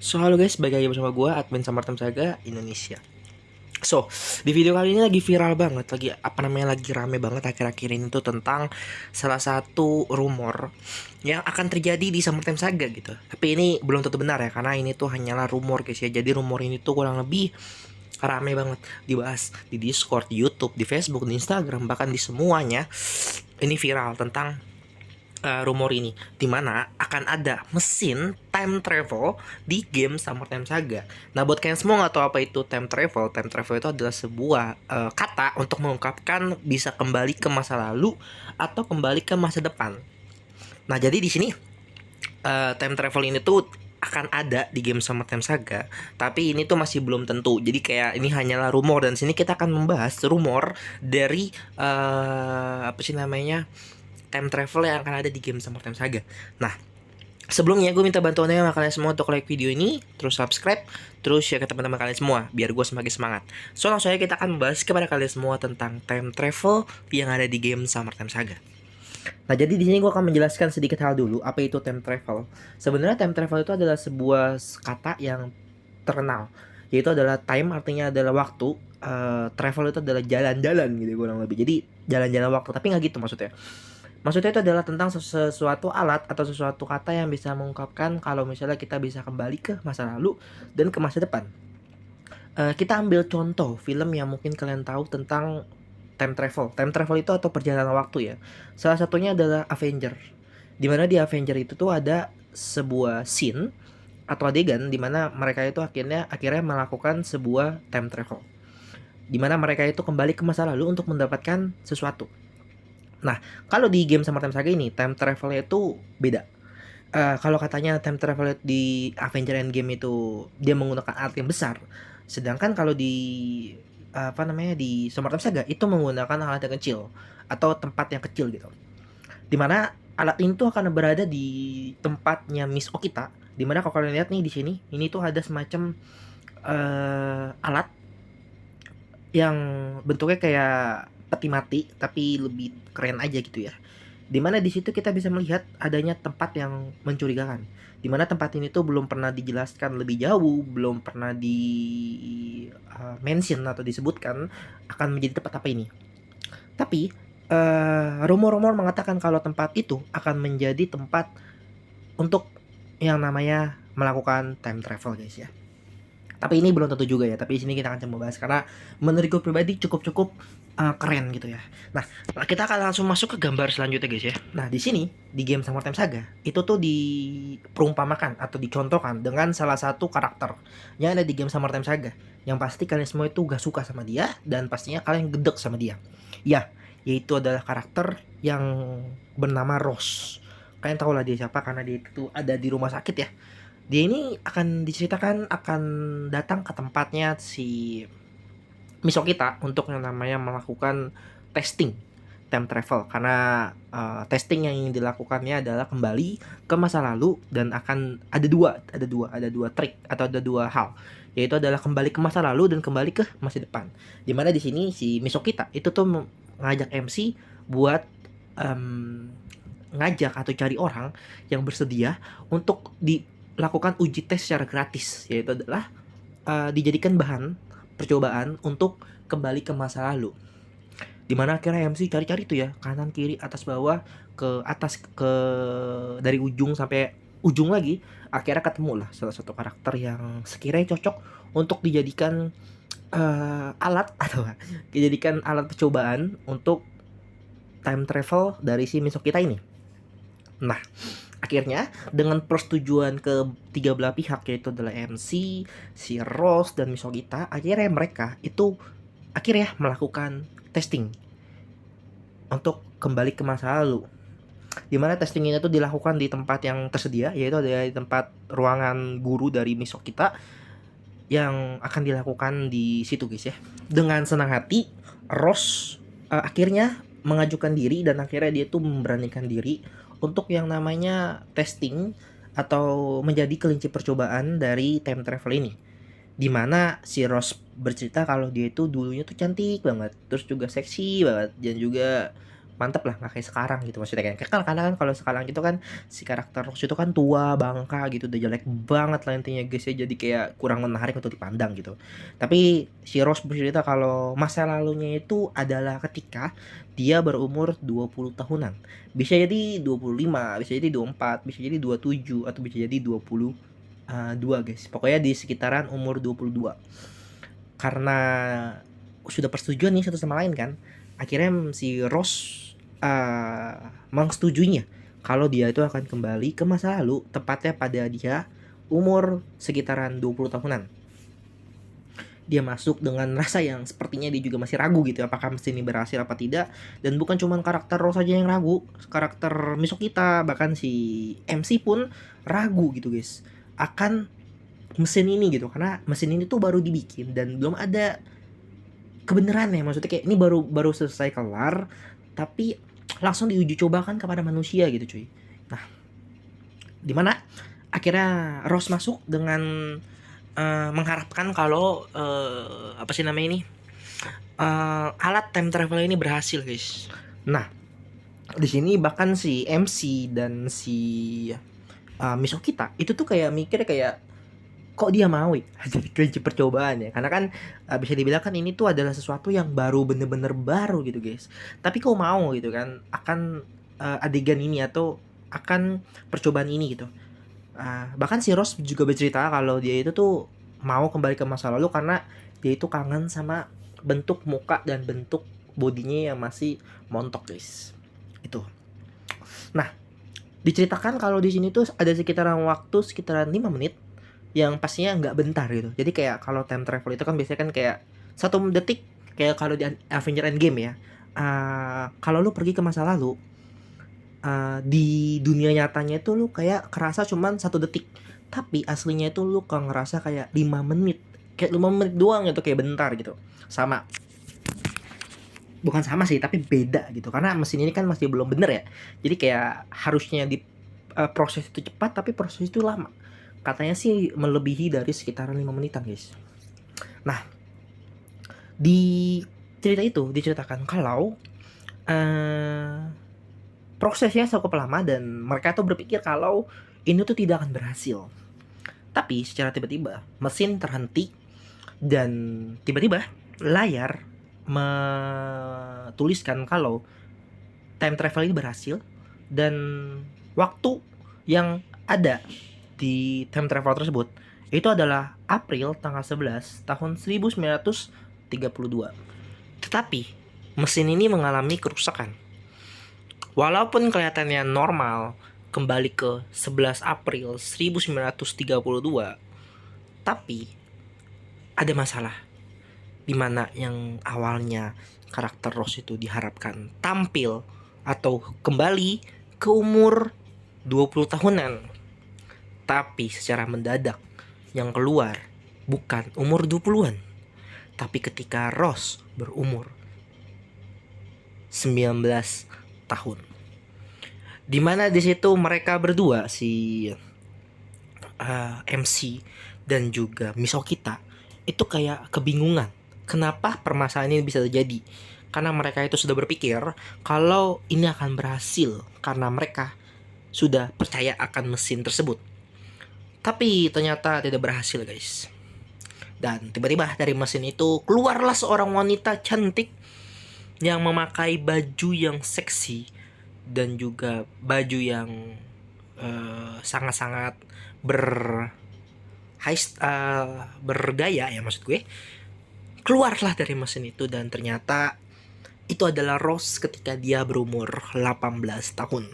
Halo guys, balik lagi bersama gue, admin Samartem Saga Indonesia. Di video kali ini lagi viral banget, lagi rame banget akhir-akhir ini tuh tentang salah satu rumor yang akan terjadi di Samartem Saga gitu. Tapi ini belum tentu benar ya, karena ini tuh hanyalah rumor guys ya. Jadi rumor ini tuh kurang lebih rame banget dibahas di Discord, di YouTube, di Facebook, di Instagram, bahkan di semuanya. Ini viral tentang rumor ini, dimana akan ada mesin time travel di game Summertime Saga. Nah, buat kalian semua nggak tahu apa itu time travel, time travel itu adalah sebuah kata untuk mengungkapkan bisa kembali ke masa lalu atau kembali ke masa depan. Nah, jadi di sini time travel ini tuh akan ada di game Summertime Saga, tapi ini tuh masih belum tentu. Jadi kayak ini hanyalah rumor, dan sini kita akan membahas rumor dari apa sih namanya, time travel yang akan ada di game Summertime Saga. Nah, sebelumnya gue minta bantuannya sama kalian semua untuk like video ini, terus subscribe, terus share ke teman-teman kalian semua biar gue semakin semangat. Langsung aja kita akan membahas kepada kalian semua tentang time travel yang ada di game Summertime Saga. Nah, jadi di sini gue akan menjelaskan sedikit hal dulu apa itu time travel. Sebenarnya time travel itu adalah sebuah kata yang terkenal, yaitu adalah time artinya adalah waktu, travel itu adalah jalan-jalan gitu kurang lebih. Jadi jalan-jalan waktu, tapi nggak gitu maksudnya. Maksudnya itu adalah tentang sesuatu alat atau sesuatu kata yang bisa mengungkapkan kalau misalnya kita bisa kembali ke masa lalu dan ke masa depan. Kita ambil contoh film yang mungkin kalian tahu tentang time travel. Time travel itu atau perjalanan waktu ya. Salah satunya adalah Avenger. Dimana di Avenger itu tuh ada sebuah scene atau adegan dimana mereka itu akhirnya melakukan sebuah time travel. Dimana mereka itu kembali ke masa lalu untuk mendapatkan sesuatu. Nah, kalau di game Summertime Saga ini, time travel itu beda. Kalau katanya time travel di Avenger Endgame itu dia menggunakan alat yang besar, sedangkan kalau di apa namanya di Summertime Saga itu menggunakan alat yang kecil atau tempat yang kecil gitu. Dimana alat ini tuh akan berada di tempatnya Miss Okita. Dimana kalau kalian lihat nih di sini, ini tuh ada semacam alat yang bentuknya kayak peti mati tapi lebih keren aja gitu ya. Dimana di situ kita bisa melihat adanya tempat yang mencurigakan. Dimana tempat ini tuh belum pernah dijelaskan lebih jauh, belum pernah di mention atau disebutkan akan menjadi tempat apa ini. Tapi rumor-rumor mengatakan kalau tempat itu akan menjadi tempat untuk yang namanya melakukan time travel guys ya. Tapi ini belum tentu juga ya. Tapi di sini kita akan coba bahas karena menurut gue pribadi cukup keren gitu ya. Nah, kita akan langsung masuk ke gambar selanjutnya guys ya. Nah, di sini di game Summertime Saga itu tuh diperumpamakan atau dicontohkan dengan salah satu karakter yang ada di game Summertime Saga. Yang pasti kalian semua itu gak suka sama dia dan pastinya kalian gedek sama dia. Ya, yaitu adalah karakter yang bernama Rose. Kalian tahu lah dia siapa karena dia itu ada di rumah sakit ya. Dia ini akan diceritakan akan datang ke tempatnya si Misokita untuk yang namanya melakukan testing time travel, karena testing yang ingin dilakukannya adalah kembali ke masa lalu dan akan ada dua trik atau ada dua hal, yaitu adalah kembali ke masa lalu dan kembali ke masa depan. Dimana di sini si Misokita itu tuh ngajak MC buat ngajak atau cari orang yang bersedia untuk dilakukan uji tes secara gratis, yaitu adalah dijadikan bahan percobaan untuk kembali ke masa lalu. Dimana akhirnya MC cari-cari tuh ya, kanan kiri atas bawah ke atas ke dari ujung sampai ujung lagi, akhirnya ketemu lah salah satu karakter yang sekiranya cocok untuk dijadikan alat atau dijadikan alat percobaan untuk time travel dari si Misok kita ini. Nah, akhirnya dengan persetujuan ketiga belah pihak, yaitu adalah MC, si Rose dan Misogita, akhirnya mereka itu akhirnya melakukan testing untuk kembali ke masa lalu. Dimana testing ini tuh dilakukan di tempat yang tersedia, yaitu ada di tempat ruangan guru dari Misogita yang akan dilakukan di situ guys ya. Dengan senang hati, Rose akhirnya mengajukan diri dan akhirnya dia tuh memberanikan diri untuk yang namanya testing atau menjadi kelinci percobaan dari time travel ini. Dimana si Rose bercerita kalau dia itu dulunya tuh cantik banget, terus juga seksi banget, dan juga mantep lah, nggak kayak sekarang gitu maksudnya. Kan karena kan kalau sekarang gitu kan si karakter Rose itu kan tua bangka gitu, udah jelek banget lah intinya guys ya, jadi kayak kurang menarik untuk dipandang gitu. Tapi si Rose bercerita kalau masa lalunya itu adalah ketika dia berumur 20 tahunan, bisa jadi 25, bisa jadi 24, bisa jadi 27, atau bisa jadi 22 guys, pokoknya di sekitaran umur 22. Karena sudah persetujuan nih satu sama lain kan, akhirnya si Rose mengsetujuinya kalau dia itu akan kembali ke masa lalu, tepatnya pada dia umur sekitaran 20 tahunan. Dia masuk dengan rasa yang sepertinya dia juga masih ragu gitu, apakah mesin ini berhasil apa tidak. Dan bukan cuma karakter Rose aja yang ragu, karakter Misokita bahkan si MC pun ragu gitu guys akan mesin ini gitu, karena mesin ini tuh baru dibikin dan belum ada kebenarannya. Maksudnya kayak ini baru baru selesai kelar tapi langsung diuji cobakan kepada manusia gitu cuy. Nah, dimana akhirnya Rose masuk dengan mengharapkan kalau apa sih namanya ini, alat time travel ini berhasil guys. Nah, di sini bahkan si MC dan si Misokita itu tuh kayak mikir kayak kok dia mau ya jadi kelinci percobaan ya, karena kan bisa dibilang kan ini tuh adalah sesuatu yang baru, bener-bener baru gitu guys. Tapi kok mau gitu kan akan adegan ini atau akan percobaan ini gitu. Bahkan si Rose juga bercerita kalau dia itu tuh mau kembali ke masa lalu karena dia itu kangen sama bentuk muka dan bentuk bodinya yang masih montok guys. Itu. Nah, diceritakan kalau di sini tuh ada sekitaran waktu sekitaran 5 menit yang pastinya nggak bentar gitu. Jadi kayak kalau time travel itu kan biasanya kan kayak 1 detik, kayak kalau di Avenger Endgame ya. Kalau lu pergi ke masa lalu, di dunia nyatanya itu lu kayak kerasa cuman 1 detik, tapi aslinya itu lu kayak ngerasa kayak 5 menit, kayak 5 menit doang gitu, kayak bentar gitu. Sama, bukan sama sih tapi beda gitu, karena mesin ini kan masih belum bener ya, jadi kayak harusnya di proses itu cepat tapi proses itu lama, katanya sih melebihi dari sekitaran 5 menitan guys. Nah, di cerita itu diceritakan kalau prosesnya cukup lama dan mereka tuh berpikir kalau ini tuh tidak akan berhasil. Tapi secara tiba-tiba mesin terhenti dan tiba-tiba layar menuliskan kalau time travel ini berhasil dan waktu yang ada di time travel tersebut itu adalah April tanggal 11 tahun 1932. Tetapi mesin ini mengalami kerusakan. Walaupun kelihatannya normal kembali ke 11 April 1932, tapi ada masalah. Dimana yang awalnya karakter Rose itu diharapkan tampil atau kembali ke umur 20 tahunan, tapi secara mendadak yang keluar bukan umur 20-an, tapi ketika Rose berumur 19 tahun. Dimana di situ mereka berdua si MC dan juga Misokita itu kayak kebingungan kenapa permasalahan ini bisa terjadi, karena mereka itu sudah berpikir kalau ini akan berhasil karena mereka sudah percaya akan mesin tersebut. Tapi ternyata tidak berhasil guys. Dan tiba-tiba dari mesin itu keluarlah seorang wanita cantik yang memakai baju yang seksi dan juga baju yang sangat-sangat bergaya ya maksud gue. Keluarlah dari mesin itu dan ternyata itu adalah Rose ketika dia berumur 18 tahun.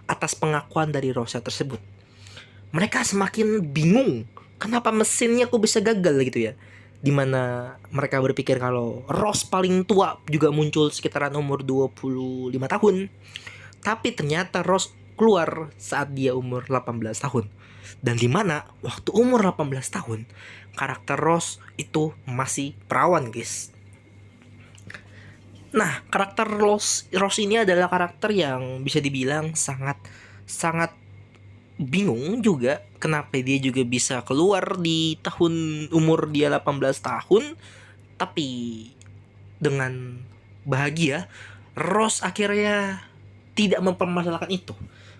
Atas pengakuan dari Rose tersebut, mereka semakin bingung kenapa mesinnya kok bisa gagal gitu ya. Dimana mereka berpikir kalau Rose paling tua juga muncul sekitaran umur 25 tahun. Tapi ternyata Rose keluar saat dia umur 18 tahun. Dan dimana waktu umur 18 tahun karakter Rose itu masih perawan guys. Nah, karakter Rose ini adalah karakter yang bisa dibilang sangat bingung juga kenapa dia juga bisa keluar di tahun umur dia 18 tahun tapi dengan bahagia Ross akhirnya tidak mempermasalahkan itu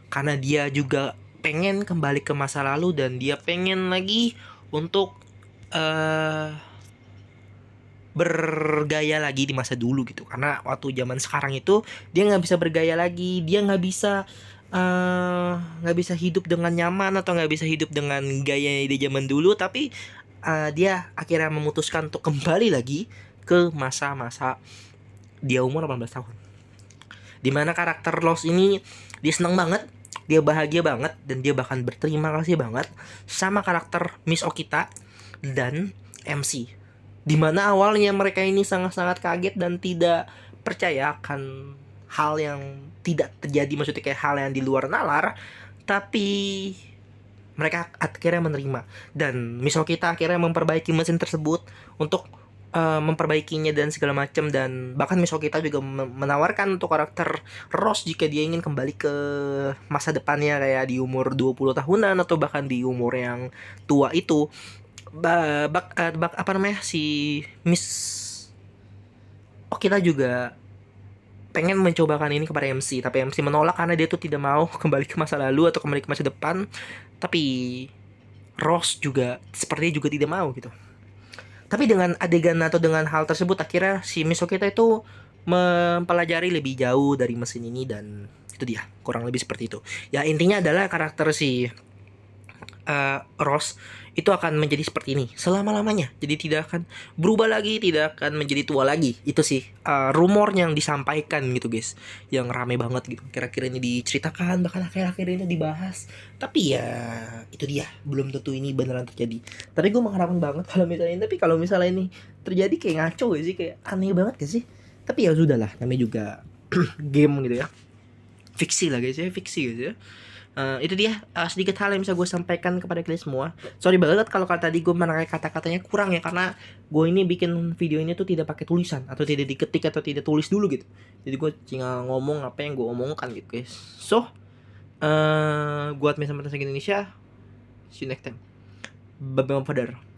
karena dia juga pengen kembali ke masa lalu dan dia pengen lagi untuk eh bergaya lagi di masa dulu gitu. Karena waktu zaman sekarang itu dia nggak bisa bergaya lagi, dia nggak bisa hidup dengan nyaman atau nggak bisa hidup dengan gaya di zaman dulu, tapi dia akhirnya memutuskan untuk kembali lagi ke masa-masa dia umur 18 tahun. Dimana karakter Lost ini dia seneng banget, dia bahagia banget, dan dia bahkan berterima kasih banget sama karakter Miss Okita dan MC. Dimana awalnya mereka ini sangat-sangat kaget dan tidak percaya akan hal yang tidak terjadi, maksudnya kayak hal yang di luar nalar, tapi mereka akhirnya menerima dan Miss Okita akhirnya memperbaiki mesin tersebut untuk memperbaikinya dan segala macam, dan bahkan Miss Okita juga menawarkan untuk karakter Rose jika dia ingin kembali ke masa depannya kayak di umur 20 tahunan atau bahkan di umur yang tua itu. Apa namanya, si Miss Okita juga pengen mencobakan ini kepada MC, tapi MC menolak karena dia tuh tidak mau kembali ke masa lalu atau kembali ke masa depan. Tapi Rose juga sepertinya juga tidak mau gitu. Tapi dengan adegan atau dengan hal tersebut akhirnya si Miss Okita itu mempelajari lebih jauh dari mesin ini, dan itu dia kurang lebih seperti itu. Ya intinya adalah karakter si Rose itu akan menjadi seperti ini selama-lamanya. Jadi tidak akan berubah lagi, tidak akan menjadi tua lagi. Itu sih rumor yang disampaikan gitu guys, yang rame banget gitu. Kira-kira ini diceritakan, bahkan akhir-akhir ini dibahas. Tapi ya itu dia, belum tentu ini beneran terjadi. Tapi gue mengharapkan banget kalau misalnya ini terjadi, kayak ngaco gak sih, kayak aneh banget gak sih. Tapi ya sudahlah, namanya juga game gitu ya, fiksi lah guys ya, fiksi gitu ya. Itu dia sedikit hal yang bisa gue sampaikan kepada kalian semua. Sorry banget kalau tadi gue menarik kata-katanya kurang ya, karena gue ini bikin video ini tuh tidak pakai tulisan atau tidak diketik atau tidak tulis dulu gitu. Jadi gue tinggal ngomong apa yang gue omongkan gitu guys. So gue Admin sama Indonesia. See you next time. Bye bye, father.